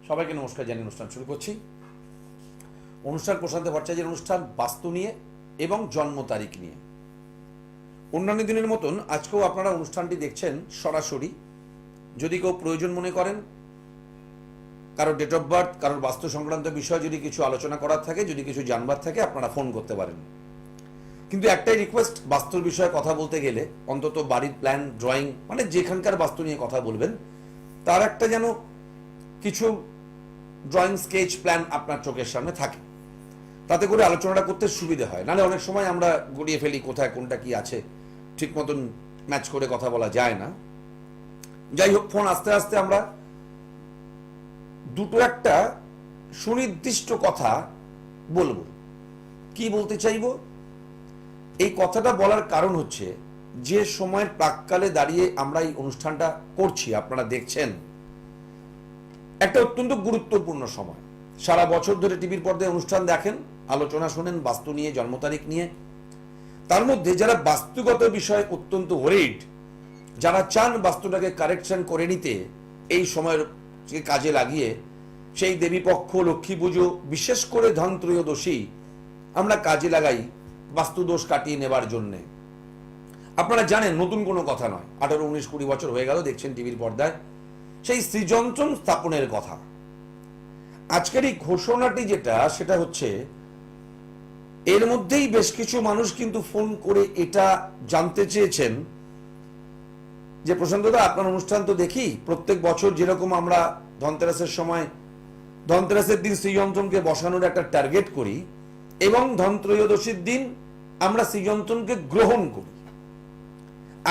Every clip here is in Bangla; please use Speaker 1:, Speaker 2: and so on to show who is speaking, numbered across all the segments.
Speaker 1: সবাইকে নমস্কার জানিয়ে অনুষ্ঠান শুরু করছি। অনুষ্ঠান প্রশান্ত ভট্টাচার্যের অনুষ্ঠান বাস্তু নিয়ে এবং জন্ম তারিখ নিয়ে। অন্যান্য দিনের মতন আজকেও আপনারা অনুষ্ঠানটি দেখছেন সরাসরি। যদি কেউ প্রয়োজন মনে করেন, কারোর ডেট অফ বার্থ, কারোর বাস্তু সংক্রান্ত বিষয়ে যদি কিছু আলোচনা করার থাকে, যদি কিছু জানবার থাকে, আপনারা ফোন করতে পারেন। কিন্তু একটাই রিকোয়েস্ট, বাস্তুর বিষয়ে কথা বলতে গেলে অন্তত বাড়ির প্ল্যান, ড্রয়িং, মানে যেখানকার বাস্তু নিয়ে কথা বলবেন তার একটা যেন কিছু ড্রয়িং, স্কেচ, প্ল্যান আপনার চোখের সামনে থাকে, তাতে করে আলোচনাটা করতে সুবিধা হয়। নাহলে অনেক সময় আমরা গড়িয়ে ফেলি কোথায় কোনটা কি আছে, ঠিক মতন ম্যাচ করে কথা বলা যায় না। যাই হোক, ফোন আস্তে আস্তে আমরা দুটো একটা সুনির্দিষ্ট কথা বলবো। কি বলতে চাইবো, এই কথাটা বলার কারণ হচ্ছে যে সময়ের প্রাককালে দাঁড়িয়ে আমরা এই অনুষ্ঠানটা করছি, আপনারা দেখছেন, একটা অত্যন্ত গুরুত্বপূর্ণ সময়। সারা বছর ধরে টিভির পর্দায় অনুষ্ঠান দেখেন, আলোচনা শোনেন বাস্তু নিয়ে, জন্ম তারিখ নিয়ে। তার মধ্যে যারা বাস্তুগত বিষয়ে অত্যন্ত ওরিড, যারা চান বাস্তুটাকে কারেকশন করে নিতে, এই সময়ের কাজে লাগিয়ে সেই দেবীপক্ষ, লক্ষ্মী পুজো, বিশেষ করে ধন ত্রয়োদশী আমরা কাজে লাগাই বাস্তু দোষ কাটিয়ে নেবার জন্যে। আপনারা জানেন, নতুন কোনো কথা নয়, 18, 19, 20 বছর হয়ে গেল দেখছেন টিভির পর্দায় সেই শ্রীযন্ত্রম স্থাপনের কথা। আজকের এই ঘোষণাটি যেটা, সেটা হচ্ছে এর মধ্যেই বেশ কিছু মানুষ কিন্তু ফোন করে এটা জানতে চেয়েছেন যে প্রশান্তদা, আপনার অনুষ্ঠান তো দেখি প্রত্যেক বছর, যেরকম আমরা ধনতেরাসের সময়, ধনতেরাসের দিন শ্রীযন্ত্রমকে বসানোর একটা টার্গেট করি এবং ধনত্রয়োদশীর দিন আমরা শ্রীযন্ত্রমকে গ্রহণ করি,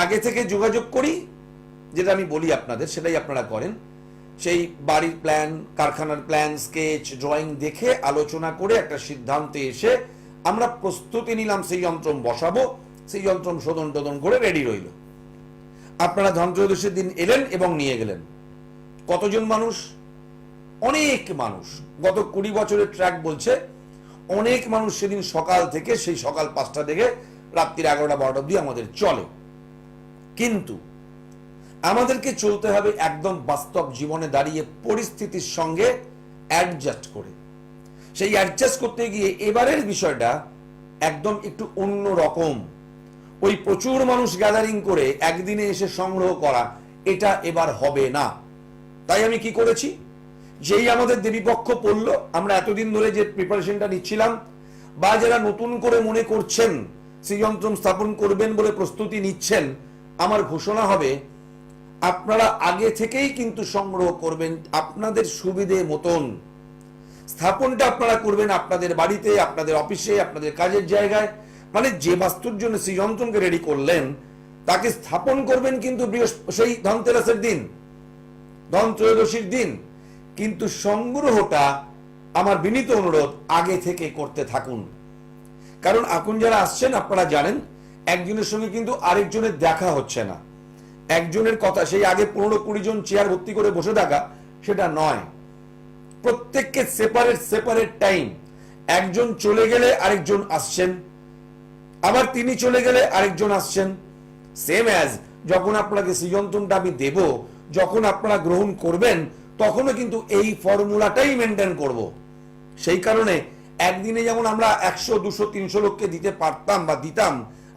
Speaker 1: আগে থেকে যোগাযোগ করি, যেটা আমি বলি আপনাদের সেটাই আপনারা করেন। সেই বাড়ির প্ল্যান, কারখানার প্ল্যান, স্কেচ, ড্রয়িং দেখে আলোচনা করে একটা সিদ্ধান্তে এসে আমরা প্রস্তুতি নিলাম, সেই যন্ত্রম বসাবো, সেই যন্ত্রম শোধন টোধন করে রেডি রইল। আপনারা ধনত্রয়োদশীর দিন এলেন এবং নিয়ে গেলেন। কতজন মানুষ? অনেক মানুষ। গত 20 বছরের ট্র্যাক বলছে অনেক মানুষ সেদিন সকাল থেকে, সেই সকাল 5টা থেকে রাত্রির 11টা 12টা অবধি আমাদের চলে। কিন্তু আমাদেরকে চলতে হবে একদম বাস্তব জীবনে দাঁড়িয়ে, পরিস্থিতির সঙ্গে অ্যাডজাস্ট করে। সেই অ্যাডজাস্ট করতে গিয়ে এবারের বিষয়টা একদম একটু অন্য রকম। ওই প্রচুর মানুষ গ্যাদারিং করে একদিনে এসে সংগ্রহ করা, এটা এবার হবে না। তাই আমি কি করেছি, যেই আমাদের দেবীপক্ষ পড়ল, আমরা এতদিন ধরে যে প্রিপারেশনটা নিচ্ছিলাম, বা যারা নতুন করে মনে করছেন শ্রীযন্ত্রম স্থাপন করবেন বলে প্রস্তুতি নিচ্ছেন, আমার ঘোষণা হবে আপনারা আগে থেকেই কিন্তু সংগ্রহ করবেন আপনাদের সুবিধে মতন। স্থাপনটা আপনারা করবেন আপনাদের বাড়িতে, আপনাদের অফিসে, আপনাদের কাজের জায়গায়। মানে যে বাস্তুর জন্য শ্রীযন্ত্রমকে রেডি করলেন তাকে স্থাপন করবেন কিন্তু সেই ধনতেরাসের দিন, ধন ত্রয়োদশীর দিন। কিন্তু সংগ্রহটা আমার বিনীত অনুরোধ আগে থেকে করতে থাকুন। কারণ এখন যারা আসছেন আপনারা জানেন, একজনের সঙ্গে কিন্তু আরেকজনের দেখা হচ্ছে না। একজনের কথা, সেই আগে 15-20 জন চেয়ার ভর্তি করে বসে থাকা, সেটা নয়। প্রত্যেককে সেপারেট টাইম। একজন চলে গেলে আরেকজন আসছেন, আবার তিনি চলে গেলে আরেকজন আসছেন। সেম অ্যাজ যখন আপনাকে শ্রীযন্ত্রমটা আমি দেব, যখন আপনারা গ্রহণ করবেন, তখনও কিন্তু এই ফর্মুলাটাই মেনটেন করব। সেই কারণে একদিনে যেমন আমরা 100, 200, 300 লোককে দিতে পারতাম বা দিতাম,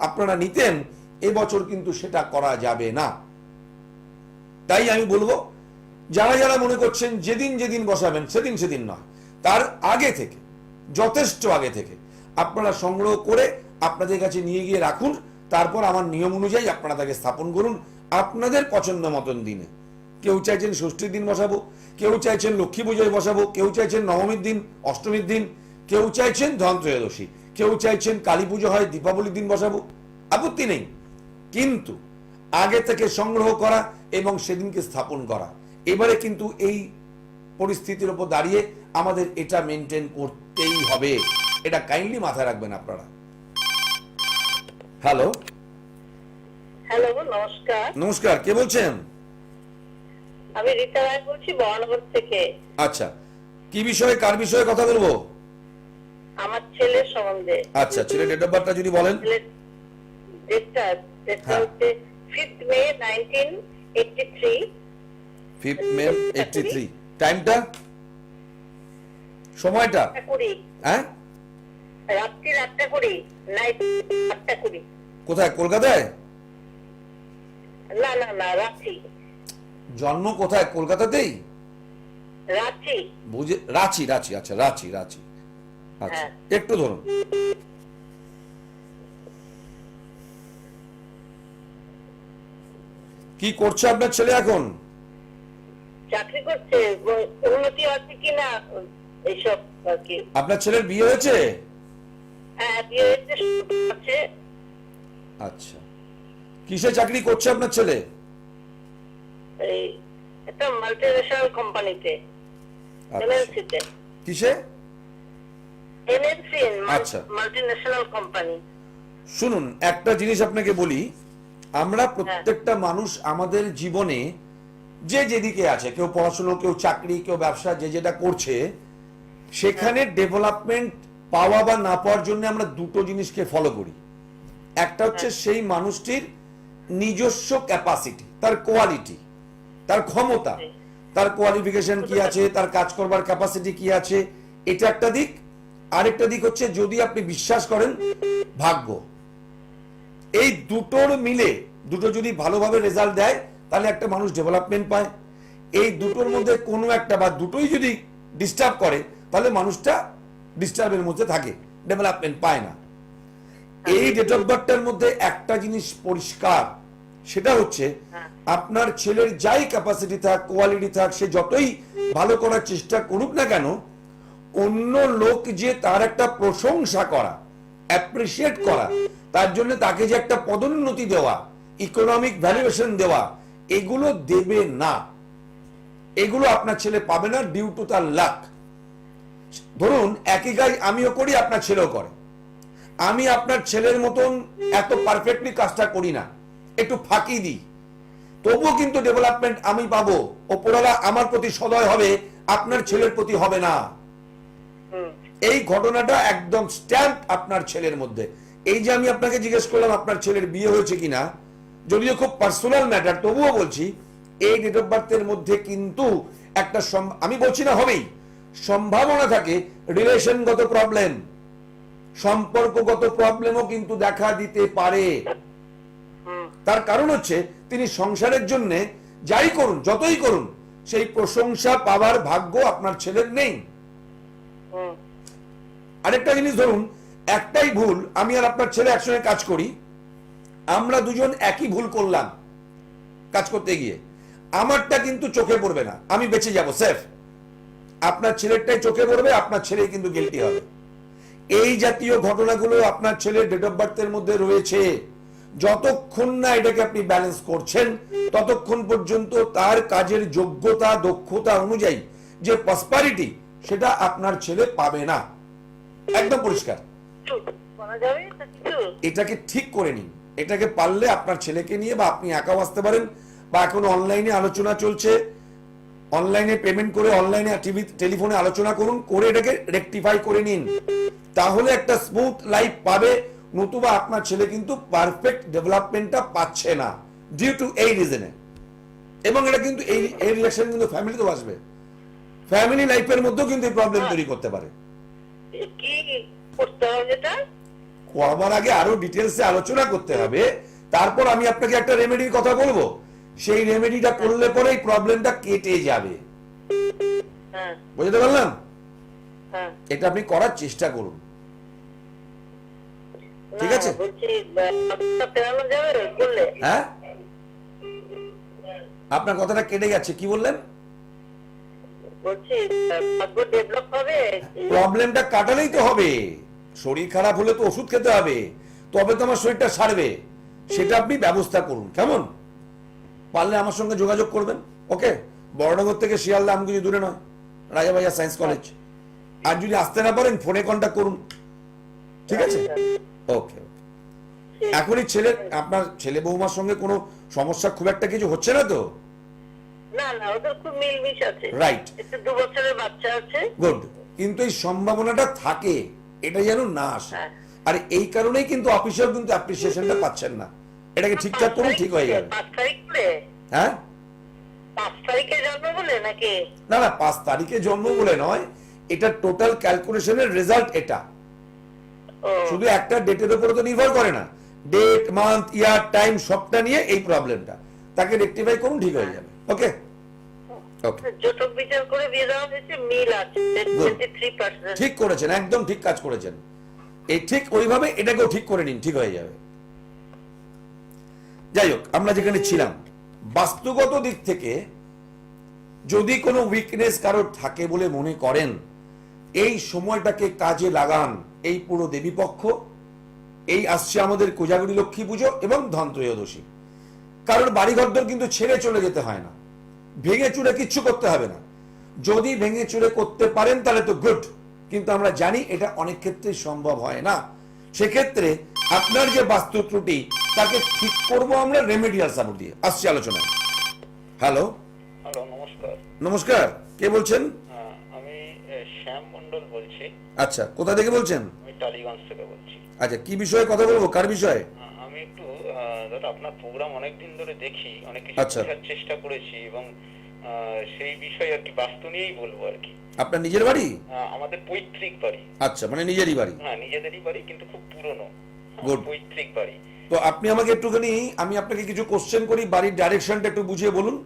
Speaker 1: আপনারা নিতেন, এবছর কিন্তু সেটা করা যাবে না। তাই আমি বলবো, যারা যারা মনে করছেন যেদিন যেদিন বসাবেন সেদিন নয়, তার আগে থেকে, যথেষ্ট আগে থেকে আপনারা সংগ্রহ করে আপনাদের কাছে নিয়ে গিয়ে রাখুন। তারপর আমার নিয়ম অনুযায়ী আপনারা তাকে স্থাপন করুন আপনাদের পছন্দ মতন দিনে। কেউ চাইছেন ষষ্ঠীর দিন বসাবো, কেউ চাইছেন লক্ষ্মী পুজোয় বসাবো, কেউ চাইছেন নবমীর দিন, অষ্টমীর দিন, কেউ চাইছেন ধন ত্রয়োদশী, কেউ চাইছেন কালী পুজো হয় দীপাবলির দিন বসাবো, আপত্তি নেই। কিন্তু আগে থেকে সংগ্রহ করা এবং সেদিনকে স্থাপন করা, এবারে কিন্তু এই পরিস্থিতির উপর দাঁড়িয়ে আমাদের এটা মেনটেন করতেই হবে। এটা কাইন্ডলি মাথায় রাখবেন আপনারা। হ্যালো
Speaker 2: হ্যালো, নমস্কার।
Speaker 1: নমস্কার, কে বলছেন?
Speaker 2: আমি রীতা রায় বলছি, বহনগর থেকে।
Speaker 1: আচ্ছা, কি বিষয়ে, কার বিষয়ে কথা বলবো?
Speaker 2: আমার ছেলের সম্বন্ধে।
Speaker 1: আচ্ছা, ছেলের ডেট অফ বার্থটা যদি বলেন।
Speaker 2: ডেটটা হচ্ছে 5th May 1983।
Speaker 1: 5th May 83। টাইমটা? সময়টা
Speaker 2: 8:20,
Speaker 1: হ্যাঁ
Speaker 2: রাত্রি 8:20, নাইট 8:20।
Speaker 1: কোথায়? কলকাতায়?
Speaker 2: না না না, রাত্রি
Speaker 1: জন্ম কোথায়? কলকাতাতেই?
Speaker 2: রাত্রি।
Speaker 1: বুঝে, রাঁচি রাঁচি, আচ্ছা রাঁচি রাঁচি, আচ্ছা
Speaker 2: হ্যাঁ।
Speaker 1: একটু ধরুন। কি করছে আপনার ছেলে এখন?
Speaker 2: চাকরি করছে, উন্নতি আছে কিনা এইসব আর কি।
Speaker 1: আপনার ছেলের বিয়ে হয়েছে?
Speaker 2: হ্যাঁ, বিয়ে হয়েছে, সন্তান আছে।
Speaker 1: আচ্ছা, কিসে চাকরি করছে আপনার ছেলে?
Speaker 2: এই একটা মাল্টিনেশনাল কোম্পানিতে,
Speaker 1: আচ্ছা।
Speaker 2: এমএনসিতে।
Speaker 1: কিসে?
Speaker 2: এমএনসি,
Speaker 1: আচ্ছা।
Speaker 2: Multinational company.
Speaker 1: শুনুন, একটা জিনিস আপনাকে বলি, আমরা প্রত্যেকটা মানুষ আমাদের জীবনে যে যেদিকে আছে, কেউ পড়াশুনো, কেউ চাকরি, কেউ ব্যবসা, যে যেটা করছে, সেখানে ডেভেলপমেন্ট পাওয়া বা না পাওয়ার জন্য আমরা দুটো জিনিসকে ফলো করি। একটা হচ্ছে সেই মানুষটির নিজস্ব ক্যাপাসিটি, তার কোয়ালিটি, তার ক্ষমতা, তার কোয়ালিফিকেশন কি আছে, তার কাজ করবার ক্যাপাসিটি কি আছে, এটা একটা দিক। আরেকটা দিক হচ্ছে, যদি আপনি বিশ্বাস করেন, ভাগ্য। এই দুটোর মিলে, দুটো যদি ভালোভাবে রেজাল্ট দেয়, তাহলে একটা মানুষ ডেভেলপমেন্ট পায়। এই দুটোর মধ্যে কোনো একটা বা দুটোই যদি ডিস্টার্ব করে, তাহলে মানুষটা ডিস্টার্বের মধ্যে থাকে, ডেভেলপমেন্ট পায় না। এই ডেট অফ বার্থটার মধ্যে একটা জিনিস পরিষ্কার, সেটা হচ্ছে আপনার ছেলের যাই ক্যাপাসিটি থাক, কোয়ালিটি থাক, সে যতই ভালো করার চেষ্টা করুক না কেন, অন্য লোক যে তার একটা প্রশংসা করা, অ্যাপ্রিসিয়েট করা, তার জন্য তাকে যে একটা পদোন্নতি দেওয়া, ইকোনমিক ভ্যালুয়েশন দেওয়া, এগুলো দেবে না। এগুলো আপনার ছেলে পাবে না, ডিউ টু তার লাক। ধরুন, একই কাজ আমিও করি, আপনার ছেলেও করে। আমি আপনার ছেলের মতন এত পারফেক্টলি কাজটা করি না, একটু ফাঁকি দিই, তবুও কিন্তু ডেভেলপমেন্ট আমি পাবো। ওপরওয়ালা আমার প্রতি সদয় হবে, আপনার ছেলের প্রতি হবে না। এই ঘটনাটা একদম স্ট্যাম্প আপনার ছেলের মধ্যে। এই যে আমি আপনাকে জিজ্ঞেস করলাম আপনার ছেলের বিয়ে হয়েছে কিনা, যদিও খুব পার্সোনাল ম্যাটার, তবুও বলছি, এই ডেট অফ বার্থের মধ্যে কিন্তু একটা আমি বলছি না হবেই, সম্ভাবনা থাকে রিলেশনগত প্রবলেম, সম্পর্কগত প্রবলেমও কিন্তু দেখা দিতে পারে। তার কারণ হচ্ছে, তিনি সংসারের জন্য যাই করুন, যতই করুন, সেই প্রশংসা পাওয়ার ভাগ্য আপনার ছেলের নেই। আরেকটা জিনিস ধরুন, একটাই ভুল, আমি আর আপনার ছেলে একসঙ্গে কাজ করি, আমরা দুজন একই ভুল করলাম কাজ করতে গিয়ে, আমারটা কিন্তু চোখে পড়বে না, আমি বেঁচে যাব সেফ। আপনার ছেলেরটাই চোখে পড়বে, আপনার ছেলে কিন্তু গিল্টি হবে। এই জাতীয় ঘটনাগুলো আপনার ছেলের ডেট অফ বার্থের মধ্যে রয়েছে। যতক্ষণ না এটাকে আপনি ব্যালেন্স করছেন, ততক্ষণ পর্যন্ত তার কাজের যোগ্যতা, দক্ষতা অনুযায়ী যে প্রসপারিটি, সেটা আপনার ছেলে পাবে না। একদম পরিষ্কার। এটাকে ঠিক করে নিন। এটাকে পারলে আপনার ছেলেকে নিয়ে বা আপনি একাও আসতে পারেন, বা এখন অনলাইনে আলোচনা চলছে, অনলাইনে পেমেন্ট করে, অনলাইনে টেলিফোনে আলোচনা করুন, করে এটাকে রেকটিফাই করে নিন। তাহলে একটা স্মুথ লাইফ পাবে। নতুবা আপনার ছেলে কিন্তু পারফেক্ট ডেভেলপমেন্টটা পাচ্ছে না, ডিউ টু এই রিজনে। এবং এটা কিন্তু এই রিলেশন কিন্তু ফ্যামিলিতেও আসবে, ফ্যামিলি লাইফের মধ্যেও কিন্তু এই প্রবলেম তৈরি করতে পারে।
Speaker 2: কি করতে হবে? এটা
Speaker 1: করবার আগে আরো ডিটেলসে আলোচনা করতে হবে, তারপর আমি আপনাকে একটা রেমেডির কথা বলবো। সেই রেমেডিটা করলে পরে এই প্রবলেমটা কেটে যাবে। বুঝতে পারলাম? এটা আপনি করার চেষ্টা করুন, ঠিক আছে? হ্যাঁ, আপনার কথাটা কেটে যাচ্ছে, কি বললেন? প্রবলেমটা কাটালেই তো হবে। শরীর খারাপ হলে তো ওষুধ খেতে হবে, তবে তো আমার শরীরটা সারবে। সেটা আপনি ব্যবস্থা করুন, কেমন? পারলে আমার সঙ্গে যোগাযোগ করবেন। ওকে, বড়নগর থেকে শিয়ালদা আমগুজি দূরে নয়, রাজাবাজার সায়েন্স কলেজ। আর যদি আসতে না পারেন, ফোনে কন্ট্যাক্ট করুন, ঠিক আছে? ওকে। এখনই আপনার ছেলে বৌমার সঙ্গে কোনো সমস্যা খুব একটা কিছু হচ্ছে না তো?
Speaker 2: না না, ওদের খুব মিলমিশ আছে।
Speaker 1: রাইট,
Speaker 2: একটু 2 বছরের বাচ্চা আছে।
Speaker 1: গুড। কিন্তু এই সম্ভাবনাটা থাকে, এটা যেন না আসে। আর এই কারণেই কিন্তু অফিসেও কিন্তু অ্যাপ্রিসিয়েশনটা পাচ্ছেন না। এটাকে ঠিকঠাক করুন, ঠিক হয়ে যাবে।
Speaker 2: 5 তারিখ বলে?
Speaker 1: হ্যাঁ,
Speaker 2: 5 তারিখে জন্ম বলে নাকি?
Speaker 1: না না, 5 তারিখে জন্ম বলে নয়, এটা টোটাল ক্যালকুলেশনের রেজাল্ট এটা।
Speaker 2: ও
Speaker 1: শুধু একটা ডেটের উপরে তো নির্ভর করে না, ডেট, মান্থ, ইয়ার, টাইম সবটা নিয়ে এই প্রবলেমটা, তাকে রেকটিফাই করুন, ঠিক হয়ে যাবে। ওকে ওকে,
Speaker 2: জটক বিচার করে দিয়ে দেওয়া হয়েছে, মিল আছে 23%।
Speaker 1: ঠিক করেছেন, একদম ঠিক কাজ করেছেন। এই ঠিক ওইভাবে এটাকেও ঠিক করে নিন, ঠিক হয়ে যাবে। যাই হোক, আমরা যেখানে ছিলাম, বাস্তুগত দিক থেকে যদি কোনো উইকনেস কারোর থাকে বলে মনে করেন, এই সময়টাকে কাজে লাগান। এই পুরো দেবীপক্ষ, এই আসছে আমাদের কোজাগরী লক্ষ্মী পুজো এবং ধনত্রয়োদশী, কারোর বাড়িঘরদর কিন্তু ছেড়ে চলে যেতে হয় না, ভেঙে চুরে কিচ্ছু করতে হবে না। যদি ভেঙে চুরে করতে পারেন তাহলে তো গুড, কিন্তু আমরা জানি এটা অনেক ক্ষেত্রে সম্ভব হয় না। সেক্ষেত্রে আপনার যে বাস্তু ত্রুটি তাকে ঠিক করব আমরা রেমেডিয়াল সাপোর্ট দিয়ে। আসছি আলোচনায়। হ্যালো
Speaker 3: হ্যালো, নমস্কার।
Speaker 1: নমস্কার, কে বলছেন?
Speaker 3: আমি শ্যাম মন্ডল বলছি।
Speaker 1: আচ্ছা, কোথা থেকে বলছেন?
Speaker 3: আমি টালিগঞ্জ থেকে বলছি।
Speaker 1: আচ্ছা, কি বিষয়ে কথা বলবো, কার বিষয়ে?
Speaker 3: আমি একটু দাদা আপনার প্রোগ্রাম অনেকদিন ধরে দেখি, অনেক কিছু
Speaker 1: আচ্ছা।
Speaker 3: বোঝার চেষ্টা করেছি এবং সেই বিষয়ে আর কি বাস্তু নিয়েই বলবো আর কি।
Speaker 1: আপনার নিজের বাড়ি?
Speaker 3: আমাদের পৈতৃক বাড়ি।
Speaker 1: আচ্ছা, মানে নিজেরই বাড়ি?
Speaker 3: হ্যাঁ, নিজেদেরই বাড়ি, কিন্তু খুব পুরনো।
Speaker 1: Good.
Speaker 3: পৈতৃক বাড়ি।
Speaker 1: তো আপনি আমাকে একটুখানি, আমি আপনাকে কিছু কোশ্চেন করি, বাড়ির ডাইরেকশনটা একটু বুঝিয়ে বলুন।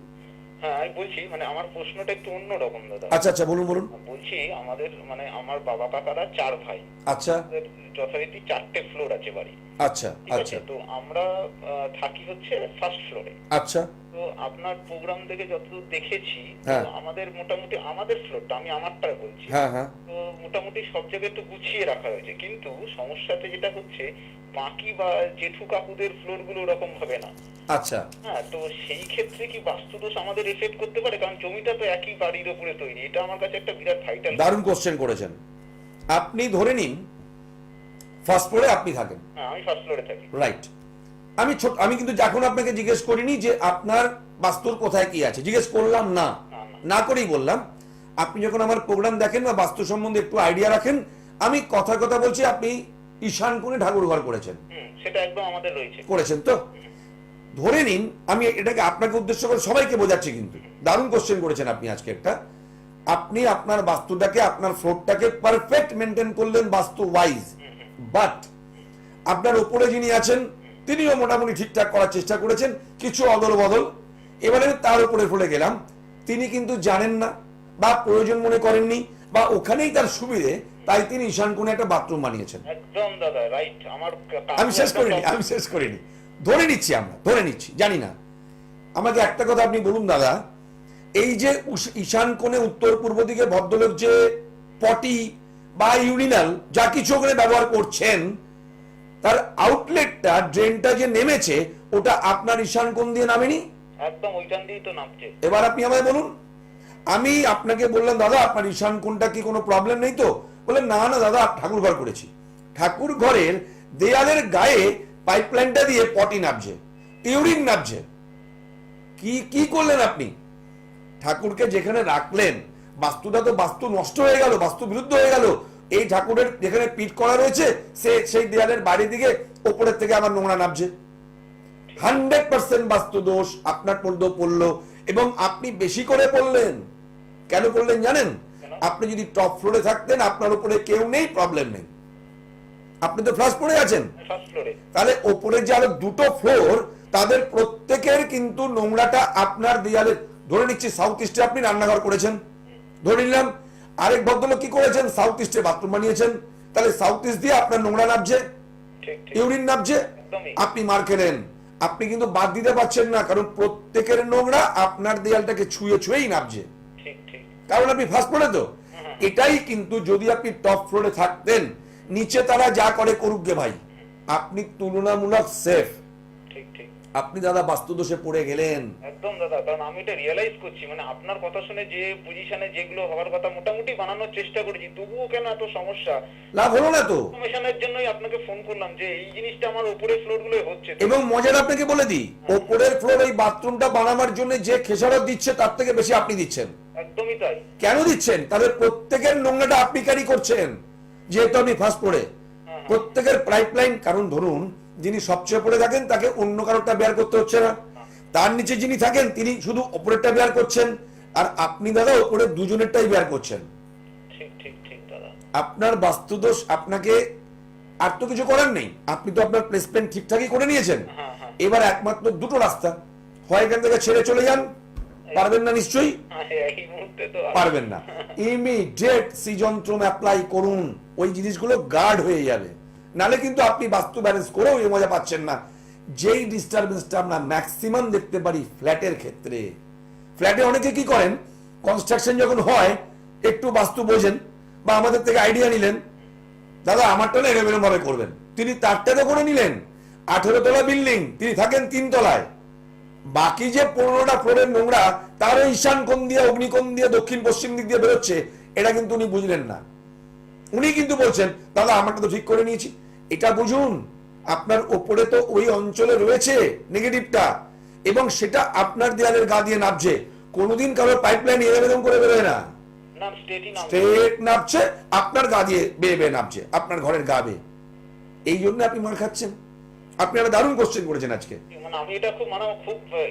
Speaker 3: হ্যাঁ, আমি বলছি, মানে আমার প্রশ্নটা একটু অন্যরকম দাদা।
Speaker 1: আচ্ছা আচ্ছা, বলুন বলুন।
Speaker 3: বলছি, আমাদের মানে আমার বাবা কাকারা 4 ভাই।
Speaker 1: আচ্ছা
Speaker 3: আমাদের যথারীতি 4টে ফ্লোর আছে বাড়ি।
Speaker 1: আচ্ছা
Speaker 3: ঠিক আছে,
Speaker 1: আচ্ছা
Speaker 3: তো আমরা থাকি হচ্ছে ফার্স্ট ফ্লোরে।
Speaker 1: আচ্ছা
Speaker 3: তো আপনার প্রোগ্রাম থেকে যতদূর দেখেছি,
Speaker 1: হ্যাঁ।
Speaker 3: তো আমাদের মোটামুটি আমাদের ফ্লোরটা, আমি আমারটা বলছি,
Speaker 1: হ্যাঁ হ্যাঁ
Speaker 3: তো মোটামুটি সব জায়গায় একটু গুছিয়ে রাখা হয়েছে, কিন্তু সমস্যাতে যেটা হচ্ছে বাকি বা জেঠু কাকুদের ফ্লোর গুলো ওরকম হবে না।
Speaker 1: আচ্ছা
Speaker 3: হ্যাঁ, তো সেই ক্ষেত্রে কি বাস্তুদোষ আমাদের এফেক্ট করতে পারে? কারণ জমিটা তো একই বাড়ির উপরে তৈরি, এটা আমার কাছে একটা বিরাট ভাইটাল।
Speaker 1: দারুণ কোশ্চেন করেছেন। আপনি ধরে নিন ফার্স্ট ফ্লোরে আপনি থাকেন,
Speaker 3: হ্যাঁ, আমি ফার্স্ট ফ্লোরে থাকি।
Speaker 1: রাইট। আমি কিন্তু এখন আপনাকে জিজ্ঞেস করিনি যে আপনার বাস্তুর কোথায় কি আছে, জিজ্ঞেস করলাম না, না করেই বললাম আপনি যখন আমার প্রোগ্রাম দেখেন বা বাস্তু সম্বন্ধে একটু আইডিয়া রাখেন, আমি কথা বলছি, আপনি ঈশান কোণে ঠাকুর ঘর করেছেন,
Speaker 3: সেটা একদম আমাদের রয়েছে।
Speaker 1: করেছেন তো? ধরে নিন, আমি এটাকে আপনাকে উদ্দেশ্য করে সবাইকে বোঝাচ্ছি, কিন্তু দারুণ কোশ্চেন করেছেন আপনি আজকে একটা। আপনি আপনার বাস্তুটাকে, আপনার ফ্লোরটাকে পারফেক্ট মেনটেন করলেন বাস্তু ওয়াইজ, বাট আপনার উপরে যিনি আছেন তিনিও মোটামুটি ঠিকঠাক করার চেষ্টা করেছেন, কিছু অদল বদল। এবারে তার উপরে ফলে গেলাম, তিনি কিন্তু জানেন না বা প্রয়োজন মনে করেননি, বা ওখানেই তার সুবিধে, তাই তিনি ঈশান কোণে একটা বাথরুম বানিয়েছেন।
Speaker 3: একদম দাদা, রাইট। আমার
Speaker 1: আমি শেষ করিনি, ধরে নিচ্ছি, আমরা ধরে নিচ্ছি, জানি না। আমাকে একটা কথা আপনি বলুন দাদা, এই যে ঈশান কোণে উত্তর পূর্ব দিকে ভদ্রলোক যে পটি বা ইউরিনাল যা কিছু ওখানে ব্যবহার করছেন, তার আউটলেটটা, ড্রেনটা যে নেমেছে, ওটা আপনার ঈশান কোণ দিয়ে নামেনি?
Speaker 3: একদম ওইখান দিয়েই তো নামছে।
Speaker 1: এবার আপনি আমায় বলুন, আমি আপনাকে বললাম দাদা আপনার ঈশান কোণটা কি কোনো প্রবলেম নেই তো? বললেন না না দাদা, ঠাকুর ঘর করেছি। ঠাকুর ঘরের দেয়ালের গায়ে পাইপলাইনটা দিয়ে পটি নামছে, ইউরিন নামছে। কি কি করলেন আপনি? ঠাকুরকে যেখানে রাখলেন, বাস্তুটা তো বাস্তু নষ্ট হয়ে গেল, বাস্তু বিরুদ্ধ হয়ে গেল। এই ঠাকুরের যেখানে পিঠ করা রয়েছে, সেই দেয়ালের বাইরে দিকে ওপরের থেকে আমার নোংরা নামছে। 100% বাস্তু দোষ আপনার পড়লো, এবং আপনি বেশি করে পড়লেন। কেন পড়লেন জানেন? আপনি যদি টপ ফ্লোরে থাকতেন, আপনার উপরে কেউ নেই, প্রবলেম নেই, আপনি তো ফার্স্ট ফ্লোরে আছেন,
Speaker 3: ফার্স্ট ফ্লোরে।
Speaker 1: তাহলে ওপরে যে আরো দুটো ফ্লোর, তাদের প্রত্যেকের কিন্তু নোংরাটা আপনার দেয়ালে, ধরে নিচ্ছি সাউথ ইস্টে আপনি রান্নাঘর করেছেন, ধরে নিলাম আরেক ভদ্রলোক কি করেছেন, সাউথ ইস্টে বাথরুম বানিয়েছেন, তাহলে সাউথ ইস্ট দিয়ে আপনার নোংরা নামছে,
Speaker 3: ঠিক ঠিক।
Speaker 1: ইউরিন নামছে,
Speaker 3: একদমই।
Speaker 1: আপনি মার খেলেন। আপনি কিন্তু বাদ দিতে পারছেন না, কারণ প্রত্যেকের নোংরা আপনার দেয়ালটাকে ছুঁয়েই নামছে,
Speaker 3: ঠিক ঠিক।
Speaker 1: কারণ আপনি ফার্স্ট ফ্লোরে তো। এটাই কিন্তু যদি আপনি টপ ফ্লোরে থাকতেন, নিচে তারা যা করে করুক গে ভাই, আপনি তুলনামূলক সেফ।
Speaker 3: ঠিক ঠিক।
Speaker 1: আপনি দাদা বাস্তু দোষে পড়ে গেলেন।
Speaker 3: একদম দাদা, কারণ আমি এটা রিয়েলাইজ করছি, মানে আপনার কথা শুনে যে পজিশনে যেগুলো হওয়ার কথা মোটামুটি বানানোর চেষ্টা করেছি, তবুও কেন এত সমস্যা?
Speaker 1: লাভ হলো না তো।
Speaker 3: ইনফরমেশনের জন্যই আপনাকে ফোন করলাম যে এই জিনিসটা আমার উপরের ফ্লোর গুলো হচ্ছে।
Speaker 1: এবং মজার আপনাকে বলে দিই, ওপরের ফ্লোর এই বাথরুমটা বানানোর জন্য যে খেসারত দিচ্ছে, তার থেকে বেশি আপনি দিচ্ছেন।
Speaker 3: একদমই তাই।
Speaker 1: কেন দিচ্ছেন? তাদের প্রত্যেকের নোংরাটা আপনি ক্যারি করছেন, যেহেতু আপনি ফার্স্ট ফ্লোরে। প্রত্যেকের পাইপলাইন, কারণ ধরুন যিনি সবচেয়ে পড়ে থাকেন, তাকে অন্য কারোরটা বেয়ার করতে হচ্ছে না, তার নিচে যিনি থাকেন তিনি শুধু ওপরেরটা বেয়ার করছেন, আর আপনি দাদা ওপরের দুজনেরটাই বেয়ার করছেন।
Speaker 3: ঠিক ঠিক।
Speaker 1: আপনার বাস্তুদোষ আপনাকে আর তো কিছু করার নেই, আপনি তো আপনার প্লেসমেন্ট ঠিকঠাকই করে নিয়েছেন।
Speaker 3: হ্যাঁ, হ্যাঁ।
Speaker 1: এবার একমাত্র দুটো রাস্তা, হয় এখান থেকে ছেড়ে চলে যান, পারবেন না নিশ্চয়ই,
Speaker 3: হ্যাঁ, এই মুহূর্তে তো
Speaker 1: পারবেন না, ইমিডিয়েট সৃজনত্রম অ্যাপ্লাই করুন, ওই জিনিসগুলো গার্ড হয়ে যাবে। নালে কিন্তু আপনি বাস্তু ব্যালেন্স করেও এই মজা পাচ্ছেন না। যেই ডিস্টারবেন্সটা আমরা ম্যাক্সিমাম দেখতে পারি ফ্ল্যাটের ক্ষেত্রে, ফ্ল্যাটে অনেকে কি করেন, কনস্ট্রাকশন যখন হয় একটু বাস্তু বোঝেন বা আমাদের থেকে আইডিয়া নিলেন, দাদা আমারটা না এরকম ভাবে করবেন, তিনি তারটা তো করে নিলেন, 18 তলা বিল্ডিং, তিনি থাকেন 3 তলায়, বাকি যে 15টা ফ্লোরের নোংরা তারও ঈশান কোণ দিয়ে, অগ্নিকোণ দিয়ে, দক্ষিণ পশ্চিম দিক দিয়ে বেরোচ্ছে, এটা কিন্তু উনি বুঝলেন না। উনি কিন্তু বলছেন দাদা আমারটা তো ঠিক করে নিয়েছি। এটা বুঝুন, আপনার ওপরে তো ওই অঞ্চলে রয়েছে নেগেটিভটা, এবং সেটা আপনার দেয়ালের গা দিয়ে নামছে। কোনোদিন কারোর পাইপলাইন এরকম করে বেরোয় না,
Speaker 3: নাম স্টেটই নাম।
Speaker 1: স্ট্রেট নামছে, আপনার গা দিয়ে বেয়ে বেয়ে নামছে, আপনার ঘরের গা বেয়ে। এই জন্য আপনি মার খাচ্ছেন। আপনি একটা দারুণ কোশ্চেন করেছেন আজকে।
Speaker 3: মানে আমি এটা খুব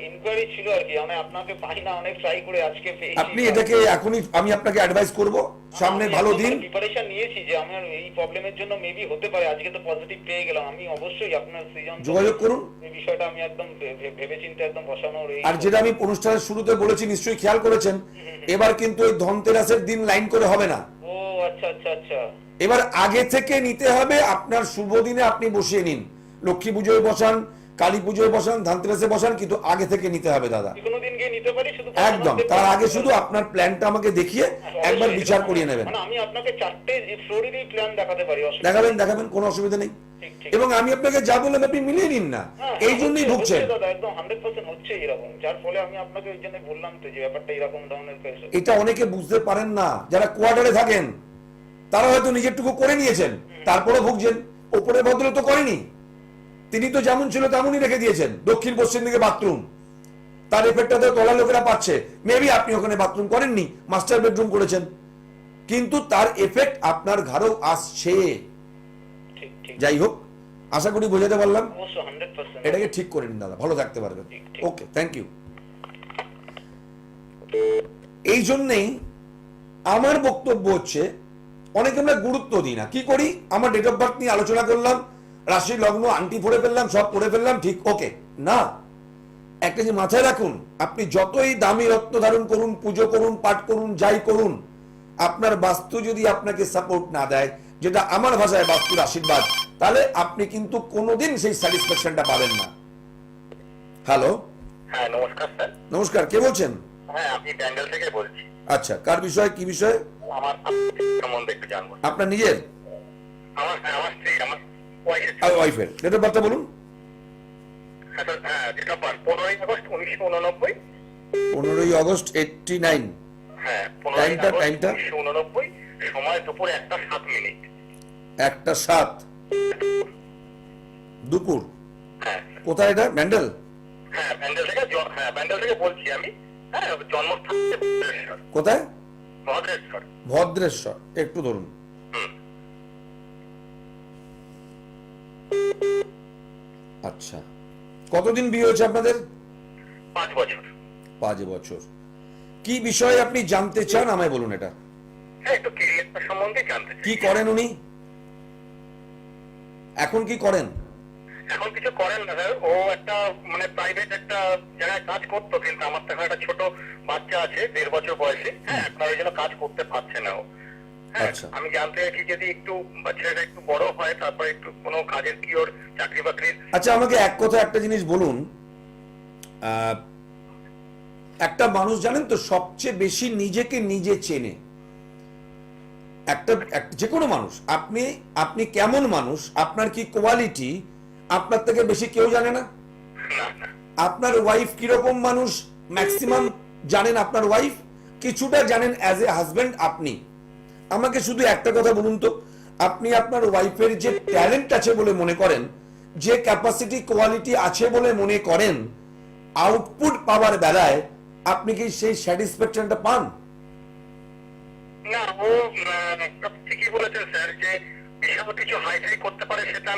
Speaker 3: ইনকোয়ারি ছিল আর কি, আমি আপনাকে পাই না, অনেক ট্রাই করে আজকে পেয়েছি।
Speaker 1: আপনি এটাকে এখনই আমি আপনাকে অ্যাডভাইস করব, সামনে ভালো দিন।
Speaker 3: প্রিপারেশন নিয়েছি যে আমার এই প্রবলেমের জন্য মেবি হতে পারে, আজকে তো পজিটিভ পেয়ে গেলাম। আমি অবশ্যই আপনার সৃজন
Speaker 1: যোগাযোগ করুন।
Speaker 3: এই বিষয়টা আমি একদম ভেবেচিন্তে একদম বসানোর এই।
Speaker 1: আর যেটা আমি অনুষ্ঠানের শুরুতে বলেছি, নিশ্চয়ই খেয়াল করেছেন, এবার কিন্তু এই ধনতেরাসের দিন লাইন করে হবে না।
Speaker 3: ও আচ্ছা আচ্ছা আচ্ছা।
Speaker 1: এবার আগে থেকে নিতে হবে, আপনার শুভ দিনে আপনি বসিয়ে নিন, লক্ষ্মী পুজোয় বসান, কালী পুজোয় বসান, ধনতেরাসে বসান, কিন্তু আগে থেকে নিতে হবে দাদা,
Speaker 3: কোনো দিন গিয়ে নিতে পারি শুধু।
Speaker 1: একদম। তার আগে শুধু আপনার প্ল্যানটা আমাকে দেখিয়ে একবার বিচার করিয়ে নেবেন।
Speaker 3: মানে আমি আপনাকে 4টে ফ্লোরেরই প্ল্যান দেখাতে পারি,
Speaker 1: দেখাবেন দেখাবেন, কোনো অসুবিধা নেই।
Speaker 3: ঠিক, ঠিক।
Speaker 1: এবং আমি আপনাকে যা বললাম আপনি মিলিয়ে নিন না, এই জন্যই ভুগছেন।
Speaker 3: দাদা একদম 100% হচ্ছে এরকম, যার ফলে আমি আপনাকে ওই জন্য বললাম তো যে ব্যাপারটা এরকম ধরনের কেস।
Speaker 1: এটা অনেকে বুঝতে পারেন না, যারা কোয়ার্টারে থাকেন তারা হয়তো নিজেরটুকু করে নিয়েছেন, তারপরে ভুগছেন। ওপরে ভদ্র তো করেনি, তিনি তো যেমন ছিল তেমনই রেখে দিয়েছেন, দক্ষিণ পশ্চিম দিকে বাথরুম, তার এফেক্টটা তো তলা লোকেরা পাচ্ছে। মেবি আপনি ওখানে বাথরুম করেননি, মাস্টার বেডরুম করেছেন, কিন্তু তার এফেক্ট আপনার ঘরেও আসছে।
Speaker 3: ঠিক ঠিক।
Speaker 1: যাই হোক, আশা করি বোঝাতে পারলাম।
Speaker 3: অবশ্যই 100%।
Speaker 1: এটাকে ঠিক করে নিন দাদা, ভালো থাকতে পারবেন।
Speaker 3: ঠিক, ঠিক।
Speaker 1: ওকে, থ্যাংক ইউ। এই জন্যেই আমার বক্তব্য হচ্ছে, অনেকে আমরা গুরুত্ব দিই না। কি করি, আমার ডেট অফ বার্থ নিয়ে আলোচনা করলাম, রাশি লগ্ন আংটি পড়ে ফেললাম, সব পড়ে ফেললাম, ঠিক ওকে না। একটা যে মাথায় রাখুন, আপনি যতই দামি রত্ন ধারণ করুন, পুজো করুন, পাঠ করুন, যাই করুন, আপনার বাস্তু যদি আপনাকে সাপোর্ট না দেয়, যেটা আমার ভাষায় বাস্তুর আশীর্বাদ, তাহলে আপনি কিন্তু কোনোদিন সেই স্যাটিসফ্যাকশনটা পাবেন না। হ্যালো,
Speaker 3: হ্যাঁ নমস্কার স্যার।
Speaker 1: নমস্কার, কে বলছেন?
Speaker 3: হ্যাঁ আমি ব্যাঙ্গাল থেকে বলছি।
Speaker 1: আচ্ছা, কার বিষয়, কি বিষয়?
Speaker 3: আমার সম্বন্ধে একটু জানবো।
Speaker 1: আপনার নিজের?
Speaker 3: আমার স্ত্রী, আমার ওয়াইফের।
Speaker 1: ওয়াইফের ডেট অফ বার্থটা বলুন।
Speaker 3: হ্যাঁ স্যার, হ্যাঁ ডেট অফ বার্থ 15ই আগস্ট 1989।
Speaker 1: 15ই আগস্ট 89।
Speaker 3: হ্যাঁ
Speaker 1: টাইমটা
Speaker 3: 1989, সময় দুপুর 1:07।
Speaker 1: 1:07 দুপুর।
Speaker 3: হ্যাঁ
Speaker 1: কোথায় এটা, ব্যান্ডেল?
Speaker 3: হ্যাঁ ব্যান্ডেল থেকে বলছি আমি। হ্যাঁ জন্মস্থান ভদ্রেশ্বর।
Speaker 1: কোথায়?
Speaker 3: ভদ্রেশ্বর।
Speaker 1: ভদ্রেশ্বর, একটু ধরুন। আচ্ছা, কতদিন বিয়ে হয়েছে আপনাদের?
Speaker 3: 5 বছর।
Speaker 1: 5 বছর। কি বিষয়ে আপনি জানতে চান আমায় বলুন এটা।
Speaker 3: হ্যাঁ একটু কেরিয়ার সম্বন্ধে জানতে চাই।
Speaker 1: কি করেন উনি এখন, কি করেন?
Speaker 3: এখন কিছু করেন না স্যার, ও একটা মানে প্রাইভেট একটা জায়গায় কাজ করতো, কিন্তু আমার তো এখন একটা ছোট বাচ্চা আছে 1.5 বছর বয়সে। হ্যাঁ এখন ওই জন্য কাজ করতে পারছে না ও। হ্যাঁ
Speaker 1: আচ্ছা।
Speaker 3: আমি জানতে চাইছি যদি একটু বাচ্চাটা একটু বড় হয়, তারপর একটু কোনো কাজের কি ওর চাকরি বাকরির।
Speaker 1: আচ্ছা, আমাকে এক কথা একটা জিনিস বলুন। একটা মানুষ জানেন তো সবচেয়ে বেশি নিজেকে নিজে চেনে, যে কোনো মানুষ। আপনি কেমন মানুষ, আপনার কি কোয়ালিটি, আপনার থেকে বেশি কেউ জানে না। আপনার ওয়াইফ কিরকম মানুষ ম্যাক্সিমাম জানেন, আপনার ওয়াইফ কিছুটা জানেন অ্যাজ এ হাজবেন্ড আপনি। আমাকে শুধু একটা কথা বলুন তো, আপনি আপনার ওয়াইফের যে ট্যালেন্ট আছে বলে মনে করেন, যে ক্যাপাসিটি কোয়ালিটি আছে বলে মনে করেন, আউটপুট পাওয়ার বেলায় আপনি কি সেই স্যাটিসফ্যাকশনটা পান?
Speaker 3: না, ও ঠিকই বলেছেন স্যার যে বিশাল কিছু হাইফাই করতে পারে, সেটা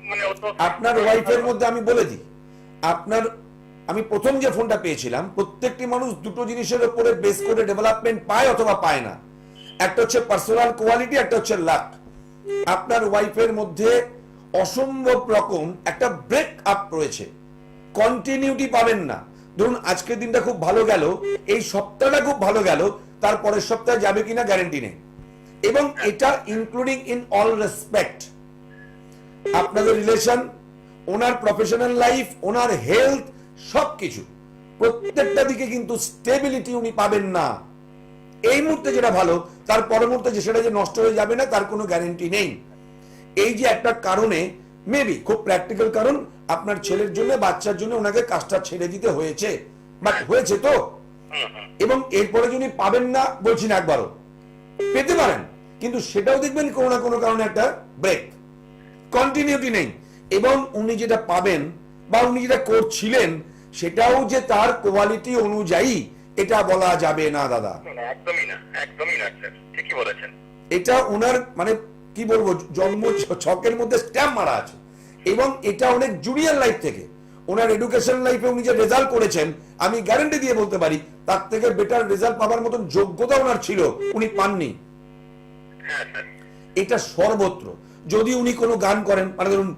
Speaker 3: মানে
Speaker 1: আপনার ওয়াইফের মধ্যে আমি বলে দিই, আমি প্রথম যে ফোনটা পেয়েছিলাম, প্রত্যেকটি মানুষ দুটো জিনিসের উপরে বেস করে ডেভেলপমেন্ট পায় অথবা পায় না। একটা হচ্ছে পার্সোনাল কোয়ালিটি, একটা হচ্ছে লাক। আপনার ওয়াইফের মধ্যে অসম্ভব রকম একটা ব্রেক আপ রয়েছে, কন্টিনিউটি পাবেন না। ধরুন আজকের দিনটা খুব ভালো গেল, এই সপ্তাহটা খুব ভালো গেল, তারপরের সপ্তাহে যাবে কিনা গ্যারান্টি নেই। এবং এটা ইনক্লুডিং ইন অল রেসপেক্ট, আপনাদের রিলেশন, ওনার প্রফেশনাল লাইফ, ওনার হেলথ, সবকিছু প্রত্যেকটা দিকে কিন্তু স্টেবিলিটি উনি পাবেন না। এই মুহূর্তে যেটা ভালো, তার পরের মুহূর্তে যে সেটা যে নষ্ট হয়ে যাবে না তার কোনো গ্যারান্টি নেই। এই যে একটা কারণে, মেবি খুব প্র্যাকটিক্যাল কারণ, আপনার ছেলের জন্য, বাচ্চার জন্য ওনাকে কাজটা ছেড়ে দিতে হয়েছে, বাট হয়েছে তো। এবং এরপরে যদি পাবেন না বলছি না, একবারও পেতে পারেন, কিন্তু সেটাও দেখবেন কোনো না কোনো কারণে একটা ব্রেক, কন্টিনিউটি নেই। এবং উনি যেটা পাবেন বা উনি যেটা করছিলেন সেটাও যে তার কোয়ালিটি অনুযায়ী, এটা বলা যাবে না দাদা।
Speaker 3: একদমই না, একদমই না স্যার, ঠিকই বলেছেন।
Speaker 1: এটা ওনার মানে কি বলবো, জন্ম ছকের মধ্যে স্ট্যাম্প মারা আছে। এবং এটা অনেক জুনিয়র লাইফ থেকে, ওনার এডুকেশন লাইফে উনি যে রেজাল্ট করেছেন, আমি গ্যারান্টি দিয়ে বলতে পারি তার থেকে বেটার রেজাল্ট পাওয়ার মতন যোগ্যতা ওনার ছিল, উনি পাননি।
Speaker 3: হ্যাঁ স্যার।
Speaker 1: এটা সর্বত্র। যদি উনি কোনো গান করেন, মানে ধরুন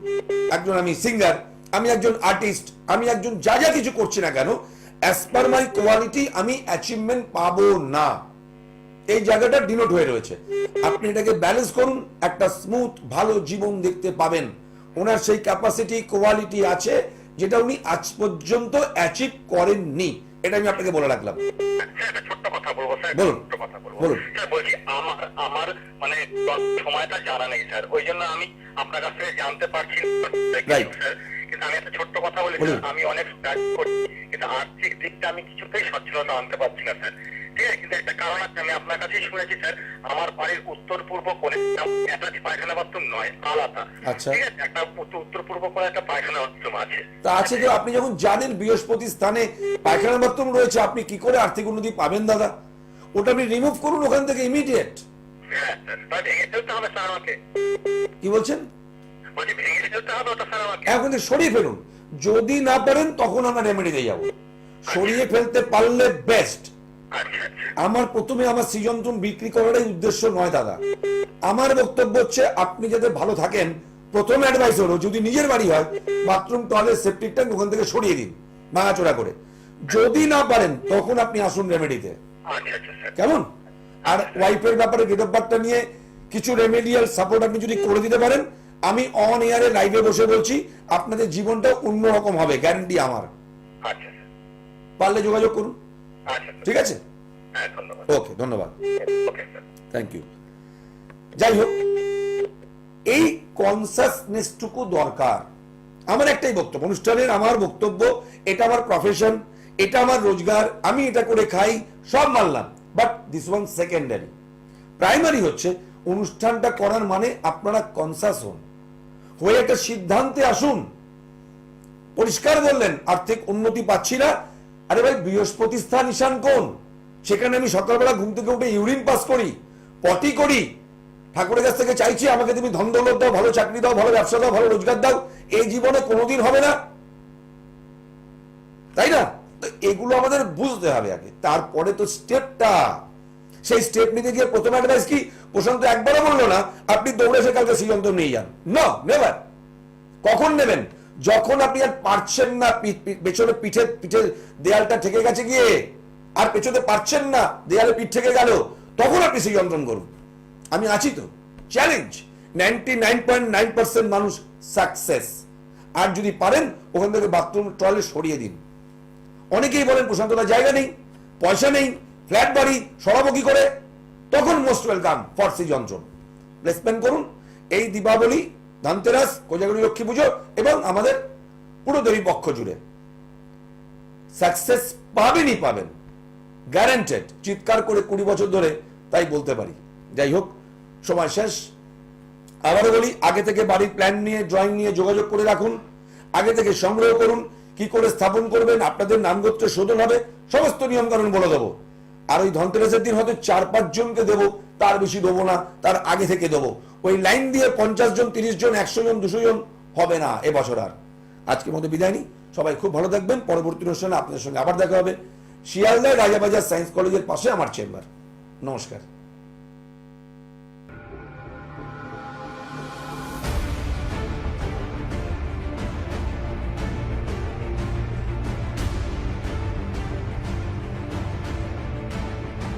Speaker 1: একজন আমি সিঙ্গার, আমি একজন আর্টিস্ট, আমি একজন যা যা কিছু করছি না কেন, অ্যাজ পার মাই কোয়ালিটি আমি অ্যাচিভমেন্ট পাবো না, এই জায়গাটা ডিনোট হয়ে রয়েছে। আপনি এটাকে ব্যালেন্স করুন, একটা স্মুথ ভালো জীবন দেখতে পাবেন। ওনার সেই ক্যাপাসিটি, কোয়ালিটি আছে যেটা উনি আজ পর্যন্ত অ্যাচিভ করেননি, এটা আমি আপনাকে বলে রাখলাম।
Speaker 3: একটা ছোট্ট কথা বলবো স্যার,
Speaker 1: বলুন।
Speaker 3: ছোট্ট কথা বলবো
Speaker 1: বলুন।
Speaker 3: স্যার। বলছি আমার মানে সময়টা জানা নেই স্যার, ওই জন্য আমি আপনার কাছ থেকে জানতে পারছি না,
Speaker 1: Right.
Speaker 3: স্যার। কিন্তু আমি একটা ছোট্ট কথা বলি
Speaker 1: বলুন।
Speaker 3: স্যার, আমি অনেক কাজ করছি, কিন্তু আর্থিক দিকটা আমি কিছুতেই সচ্ছলতা আনতে পারছি না স্যার। ঠিক আছে, কিন্তু একটা কারণ আছে, আমি আপনার কাছেই শুনেছি স্যার, আমার বাড়ির উত্তর পূর্ব কোণে অ্যাটাচ পায়খানা বাথরুম নয়, আলাদা।
Speaker 1: আচ্ছা।
Speaker 3: ঠিক আছে, একটা উত্তর পূর্ব কোণে একটা পায়খানা বাথরুম আছে।
Speaker 1: তা আছে তো, আপনি যখন জানেন বৃহস্পতি স্থানে পায়খানা বাথরুম রয়েছে, আপনি কি করে আর্থিক উন্নতি পাবেন দাদা? ওটা আপনি রিমুভ করুন ওখান থেকে ইমিডিয়েট।
Speaker 3: হ্যাঁ স্যার, তা ভেঙে ফেলতে হবে স্যার আমাকে।
Speaker 1: কি বলছেন?
Speaker 3: বলছি ভেঙে ফেলতে হবে ওটা স্যার আমাকে।
Speaker 1: এখন থেকে সরিয়ে ফেলুন, যদি না পারেন তখন আমরা রেমেডি দিয়ে যাবো। সরিয়ে ফেলতে পারলে বেস্ট।
Speaker 3: আচ্ছা আচ্ছা।
Speaker 1: আমার প্রথমে আমার সৃজনতম বিক্রি করারই উদ্দেশ্য নয় দাদা। আমার বক্তব্য হচ্ছে আপনি যাতে ভালো থাকেন, প্রথম অ্যাডভাইস হলো যদি নিজের বাড়ি হয়, বাথরুম, টয়লেট, সেপ্টিক ট্যাঙ্ক ওখান থেকে সরিয়ে দিন ভাঙাচোরা করে। যদি না পারেন তখন আপনি আসুন রেমেডিতে,
Speaker 3: আচ্ছা আচ্ছা স্যার।
Speaker 1: কেমন? আর ওয়াইফের ব্যাপারে ডেট অফ বার্থটা নিয়ে কিছু রেমেডিয়াল সাপোর্ট আপনি যদি করে দিতে পারেন, আমি অন এয়ারে লাইভে বসে বলছি আপনাদের জীবনটা অন্যরকম হবে, গ্যারান্টি আমার।
Speaker 3: আচ্ছা স্যার।
Speaker 1: পারলে যোগাযোগ করুন,
Speaker 3: আচ্ছা স্যার।
Speaker 1: ঠিক আছে?
Speaker 3: হ্যাঁ ধন্যবাদ।
Speaker 1: ওকে, ধন্যবাদ,
Speaker 3: ওকে স্যার।
Speaker 1: Thank you. যাই হোক, এই কনসাসনেসটুকু দরকার। আমার একটাই বক্তব্য, অনুষ্ঠানের আমার বক্তব্য, এটা আমার প্রফেশন, এটা আমার রোজগার, আমি এটা করে খাই, সব মানলাম, but this one secondary. Primary হচ্ছে অনুষ্ঠানটা করার মানে আপনারা কনসাস হন, হয়ে একটা সিদ্ধান্তে আসুন। পরিষ্কার বললেন আর্থিক উন্নতি পাচ্ছি না, আরে ভাই বৃহস্পতি স্থান ঈশান কোণ, সেখানে আমি সকালবেলা ঘুম থেকে উঠে ইউরিন পাস করি, পটি করি, ঠাকুরের কাছ থেকে চাইছি আমাকে তুমি ধন দৌলত দাও, ভালো চাকরি দাও, ভালো ব্যবসা দাও, ভালো রোজগার দাও, এই জীবনে কোনোদিন হবে না, তাই না? তো এগুলো আমাদের বুঝতে হবে আগে, তারপরে তো স্টেপটা। সেই স্টেপ নিতে গিয়ে প্রথম অ্যাডভাইস কি, প্রশান্ত একবারও বললো না আপনি দৌড়ে এসে কালকে সৃজন্ত নিয়ে যান, নো নেভার। কখন নেবেন? যখন আপনি আর পারছেন না, পেছনে পিঠে দেয়ালটা ঠেকে গেছে গিয়ে, আর পেছনে পারছেন না, দেয়ালে পিঠ ঠেকে গেল, তখন আপনি সৃজন্তন করুন। আমি আছি তো, চ্যালেঞ্জ। 99.9% মানুষ সাকসেস। আর যদি পারেন ওখান থেকে বাথরুম, টয়লেট সরিয়ে দিন। অনেকেই বলেন প্রশান্তলা জায়গা নেই, পয়সা নেই, ফ্ল্যাট বাড়ি, সরাবো কি করে? তখন মোস্ট ওয়েলকাম ফর সৃজনতন। প্লেসমেন্ট করুন এই দীপাবলি, ধনতেরাস, কোজাগরী লক্ষ্মী পুজো এবং আমাদের পুরো দেবী পক্ষ জুড়ে সাকসেস পাবেনই পাবেন, গ্যারান্টেড। চিৎকার করে 20 বছর ধরে তাই বলতে পারি। যাই হোক, সময় শেষ। আবারও বলি, আগে থেকে বাড়ির প্ল্যান নিয়ে, ড্রয়িং নিয়ে যোগাযোগ করে রাখুন, আগে থেকে সংগ্রহ করুন, কি করে স্থাপন করবেন, আপনাদের নামগোত্র শোধন হবে, সমস্ত নিয়ম কানুন বলে দেবো। আর ওই ধনতেরাসের দিন হয়তো 4-5 জনকে দেবো, তার বেশি দেবো না, তার আগে থেকে দেবো। ওই লাইন দিয়ে 50 জন, 30 জন, 100 জন, 200 জন হবে না এবছর আর। আজকের মধ্যে বিদায় নিই, সবাই খুব ভালো থাকবেন। পরবর্তী অনুষ্ঠানে আপনাদের সঙ্গে আবার দেখা হবে। শিয়ালদায় রাজাবাজার সায়েন্স কলেজের পাশে আমার চেম্বার। নমস্কার।